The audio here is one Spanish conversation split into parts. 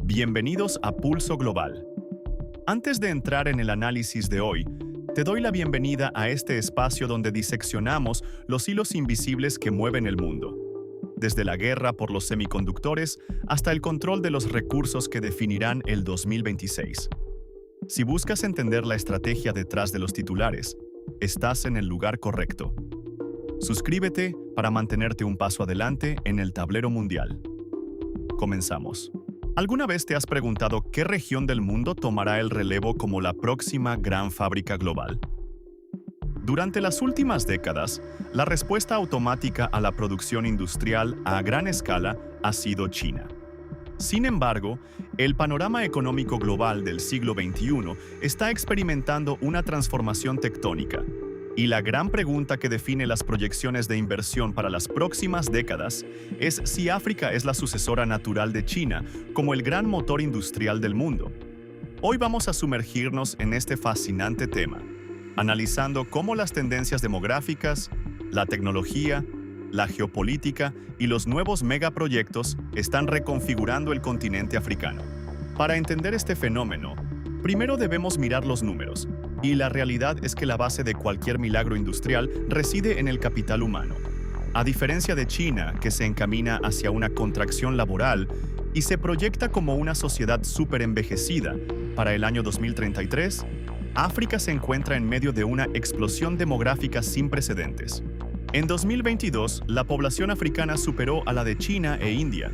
Bienvenidos a Pulso Global. Antes de entrar en el análisis de hoy, te doy la bienvenida a este espacio donde diseccionamos los hilos invisibles que mueven el mundo, desde la guerra por los semiconductores hasta el control de los recursos que definirán el 2026. Si buscas entender la estrategia detrás de los titulares, estás en el lugar correcto. Suscríbete para mantenerte un paso adelante en el tablero mundial. Comenzamos. ¿Alguna vez te has preguntado qué región del mundo tomará el relevo como la próxima gran fábrica global? Durante las últimas décadas, la respuesta automática a la producción industrial a gran escala ha sido China. Sin embargo, el panorama económico global del siglo XXI está experimentando una transformación tectónica. Y la gran pregunta que define las proyecciones de inversión para las próximas décadas es si África es la sucesora natural de China como el gran motor industrial del mundo. Hoy vamos a sumergirnos en este fascinante tema, analizando cómo las tendencias demográficas, la tecnología, la geopolítica y los nuevos megaproyectos están reconfigurando el continente africano. Para entender este fenómeno, primero debemos mirar los números. Y la realidad es que la base de cualquier milagro industrial reside en el capital humano. A diferencia de China, que se encamina hacia una contracción laboral y se proyecta como una sociedad superenvejecida para el año 2033, África se encuentra en medio de una explosión demográfica sin precedentes. En 2022, la población africana superó a la de China e India,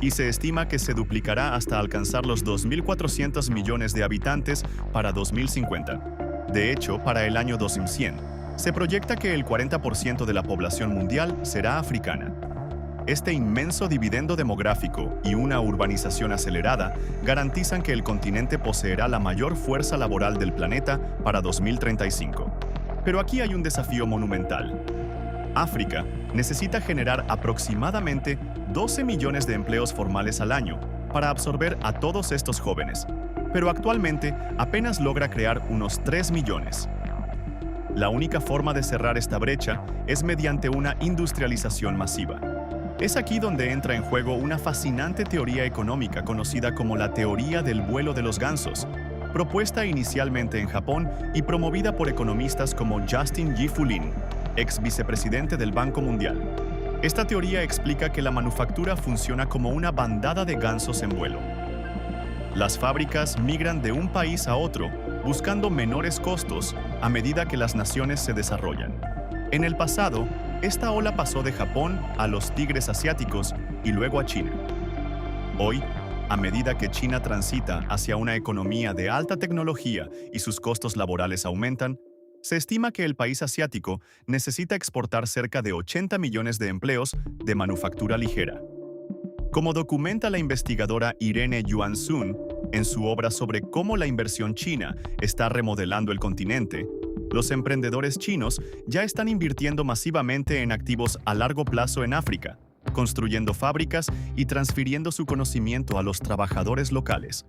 y se estima que se duplicará hasta alcanzar los 2.400 millones de habitantes para 2050. De hecho, para el año 2100, se proyecta que el 40% de la población mundial será africana. Este inmenso dividendo demográfico y una urbanización acelerada garantizan que el continente poseerá la mayor fuerza laboral del planeta para 2035. Pero aquí hay un desafío monumental. África necesita generar aproximadamente 12 millones de empleos formales al año para absorber a todos estos jóvenes, pero actualmente apenas logra crear unos 3 millones. La única forma de cerrar esta brecha es mediante una industrialización masiva. Es aquí donde entra en juego una fascinante teoría económica conocida como la teoría del vuelo de los gansos, propuesta inicialmente en Japón y promovida por economistas como Justin G. Fulin, ex vicepresidente del Banco Mundial. Esta teoría explica que la manufactura funciona como una bandada de gansos en vuelo. Las fábricas migran de un país a otro, buscando menores costos a medida que las naciones se desarrollan. En el pasado, esta ola pasó de Japón a los tigres asiáticos y luego a China. Hoy, a medida que China transita hacia una economía de alta tecnología y sus costos laborales aumentan, se estima que el país asiático necesita exportar cerca de 80 millones de empleos de manufactura ligera. Como documenta la investigadora Irene Yuan Sun en su obra sobre cómo la inversión china está remodelando el continente, los emprendedores chinos ya están invirtiendo masivamente en activos a largo plazo en África, construyendo fábricas y transfiriendo su conocimiento a los trabajadores locales,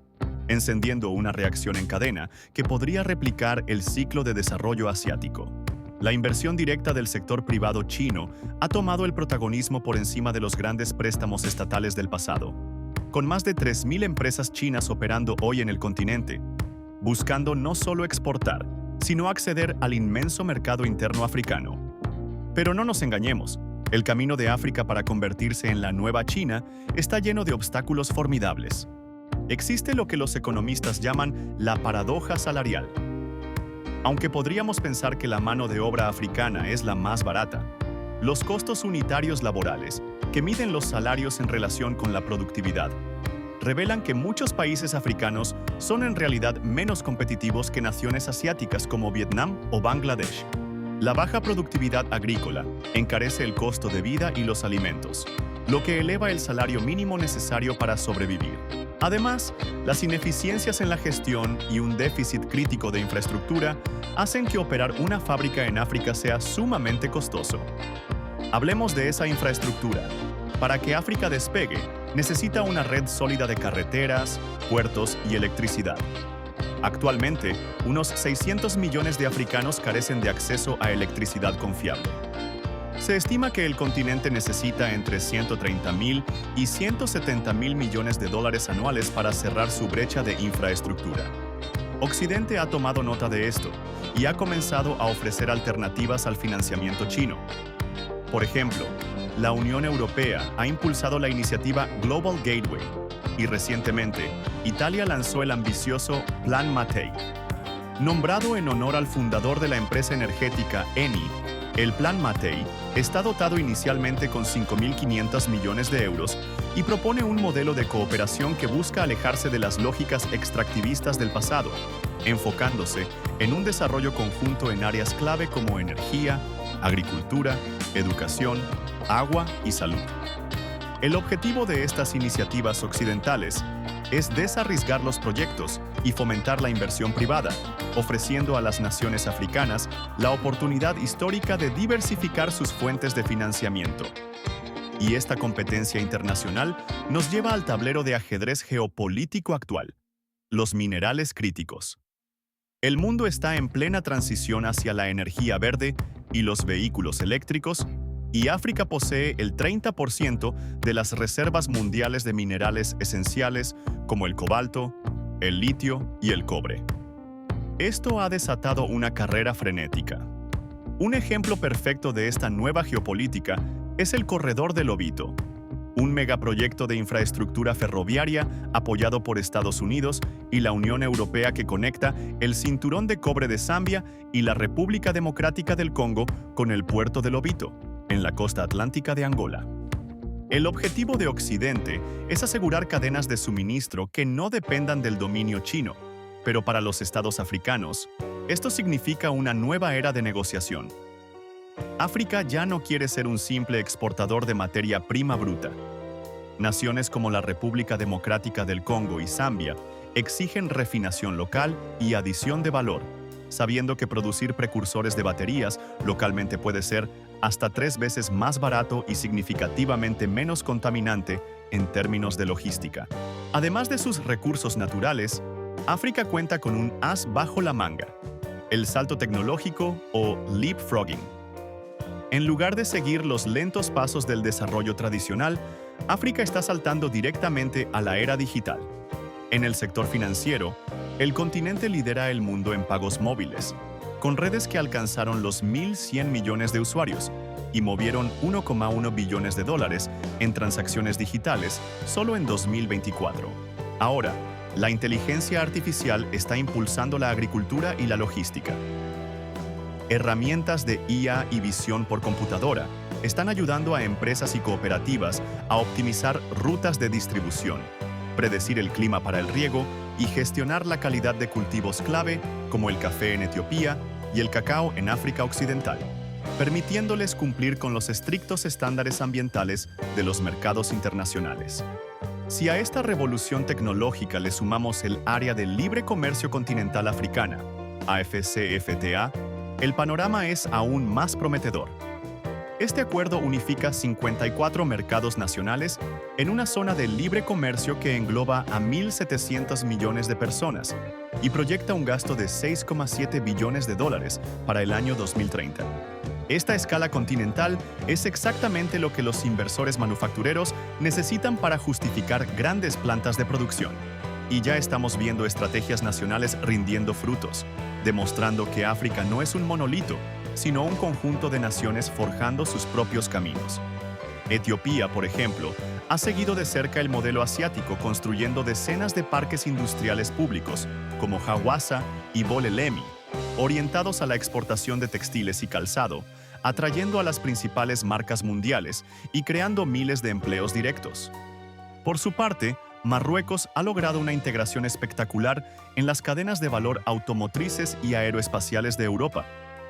encendiendo una reacción en cadena que podría replicar el ciclo de desarrollo asiático. La inversión directa del sector privado chino ha tomado el protagonismo por encima de los grandes préstamos estatales del pasado, con más de 3.000 empresas chinas operando hoy en el continente, buscando no solo exportar, sino acceder al inmenso mercado interno africano. Pero no nos engañemos, el camino de África para convertirse en la nueva China está lleno de obstáculos formidables. Existe lo que los economistas llaman la paradoja salarial. Aunque podríamos pensar que la mano de obra africana es la más barata, los costos unitarios laborales, que miden los salarios en relación con la productividad, revelan que muchos países africanos son en realidad menos competitivos que naciones asiáticas como Vietnam o Bangladesh. La baja productividad agrícola encarece el costo de vida y los alimentos, lo que eleva el salario mínimo necesario para sobrevivir. Además, las ineficiencias en la gestión y un déficit crítico de infraestructura hacen que operar una fábrica en África sea sumamente costoso. Hablemos de esa infraestructura. Para que África despegue, necesita una red sólida de carreteras, puertos y electricidad. Actualmente, unos 600 millones de africanos carecen de acceso a electricidad confiable. Se estima que el continente necesita entre 130.000 y 170.000 millones de dólares anuales para cerrar su brecha de infraestructura. Occidente ha tomado nota de esto y ha comenzado a ofrecer alternativas al financiamiento chino. Por ejemplo, la Unión Europea ha impulsado la iniciativa Global Gateway y recientemente Italia lanzó el ambicioso Plan Mattei. Nombrado en honor al fundador de la empresa energética Eni, el Plan Mattei está dotado inicialmente con 5.500 millones de euros y propone un modelo de cooperación que busca alejarse de las lógicas extractivistas del pasado, enfocándose en un desarrollo conjunto en áreas clave como energía, agricultura, educación, agua y salud. El objetivo de estas iniciativas occidentales es desarraigar los proyectos y fomentar la inversión privada, ofreciendo a las naciones africanas la oportunidad histórica de diversificar sus fuentes de financiamiento. Y esta competencia internacional nos lleva al tablero de ajedrez geopolítico actual: los minerales críticos. El mundo está en plena transición hacia la energía verde y los vehículos eléctricos, y África posee el 30% de las reservas mundiales de minerales esenciales como el cobalto, el litio y el cobre. Esto ha desatado una carrera frenética. Un ejemplo perfecto de esta nueva geopolítica es el Corredor del Lobito, un megaproyecto de infraestructura ferroviaria apoyado por Estados Unidos y la Unión Europea que conecta el cinturón de cobre de Zambia y la República Democrática del Congo con el puerto de Lobito, en la costa atlántica de Angola. El objetivo de Occidente es asegurar cadenas de suministro que no dependan del dominio chino, pero para los estados africanos, esto significa una nueva era de negociación. África ya no quiere ser un simple exportador de materia prima bruta. Naciones como la República Democrática del Congo y Zambia exigen refinación local y adición de valor, sabiendo que producir precursores de baterías localmente puede ser hasta 3 veces más barato y significativamente menos contaminante en términos de logística. Además de sus recursos naturales, África cuenta con un as bajo la manga: el salto tecnológico o leapfrogging. En lugar de seguir los lentos pasos del desarrollo tradicional, África está saltando directamente a la era digital. En el sector financiero, el continente lidera el mundo en pagos móviles, con redes que alcanzaron los 1.100 millones de usuarios y movieron 1,1 billones de dólares en transacciones digitales solo en 2024. Ahora, la inteligencia artificial está impulsando la agricultura y la logística. Herramientas de IA y visión por computadora están ayudando a empresas y cooperativas a optimizar rutas de distribución, predecir el clima para el riego y gestionar la calidad de cultivos clave como el café en Etiopía y el cacao en África Occidental, permitiéndoles cumplir con los estrictos estándares ambientales de los mercados internacionales. Si a esta revolución tecnológica le sumamos el Área de Libre Comercio Continental Africana, AfCFTA, el panorama es aún más prometedor. Este acuerdo unifica 54 mercados nacionales en una zona de libre comercio que engloba a 1.700 millones de personas y proyecta un gasto de 6,7 billones de dólares para el año 2030. Esta escala continental es exactamente lo que los inversores manufactureros necesitan para justificar grandes plantas de producción. Y ya estamos viendo estrategias nacionales rindiendo frutos, demostrando que África no es un monolito, sino un conjunto de naciones forjando sus propios caminos. Etiopía, por ejemplo, ha seguido de cerca el modelo asiático construyendo decenas de parques industriales públicos, como Hawassa y Bolelemi, orientados a la exportación de textiles y calzado, atrayendo a las principales marcas mundiales y creando miles de empleos directos. Por su parte, Marruecos ha logrado una integración espectacular en las cadenas de valor automotrices y aeroespaciales de Europa,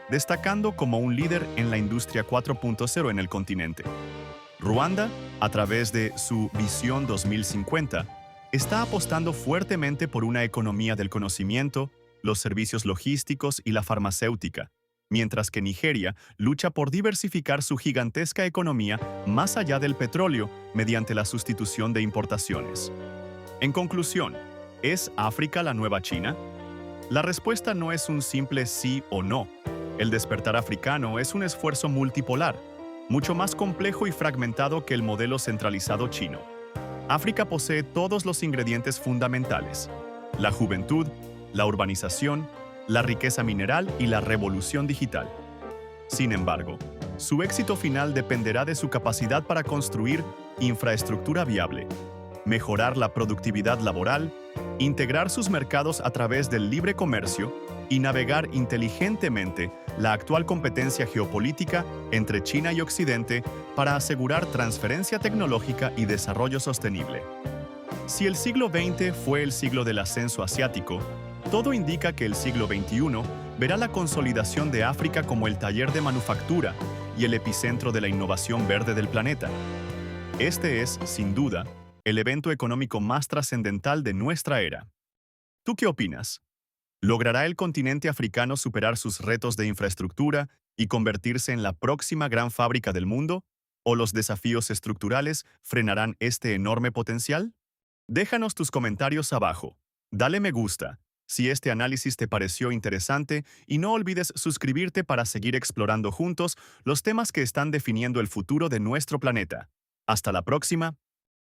destacando como un líder en la industria 4.0 en el continente. Ruanda, a través de su Visión 2050, está apostando fuertemente por una economía del conocimiento, los servicios logísticos y la farmacéutica, mientras que Nigeria lucha por diversificar su gigantesca economía más allá del petróleo mediante la sustitución de importaciones. En conclusión, ¿es África la nueva China? La respuesta no es un simple sí o no. El despertar africano es un esfuerzo multipolar. mucho más complejo y fragmentado que el modelo centralizado chino. África posee todos los ingredientes fundamentales: la juventud, la urbanización, la riqueza mineral y la revolución digital. Sin embargo, su éxito final dependerá de su capacidad para construir infraestructura viable, mejorar la productividad laboral, integrar sus mercados a través del libre comercio y navegar inteligentemente la actual competencia geopolítica entre China y Occidente para asegurar transferencia tecnológica y desarrollo sostenible. Si el siglo XX fue el siglo del ascenso asiático, todo indica que el siglo XXI verá la consolidación de África como el taller de manufactura y el epicentro de la innovación verde del planeta. Este es, sin duda, el evento económico más trascendental de nuestra era. ¿Tú qué opinas? ¿Logrará el continente africano superar sus retos de infraestructura y convertirse en la próxima gran fábrica del mundo? ¿O los desafíos estructurales frenarán este enorme potencial? Déjanos tus comentarios abajo. Dale me gusta si este análisis te pareció interesante y no olvides suscribirte para seguir explorando juntos los temas que están definiendo el futuro de nuestro planeta. Hasta la próxima.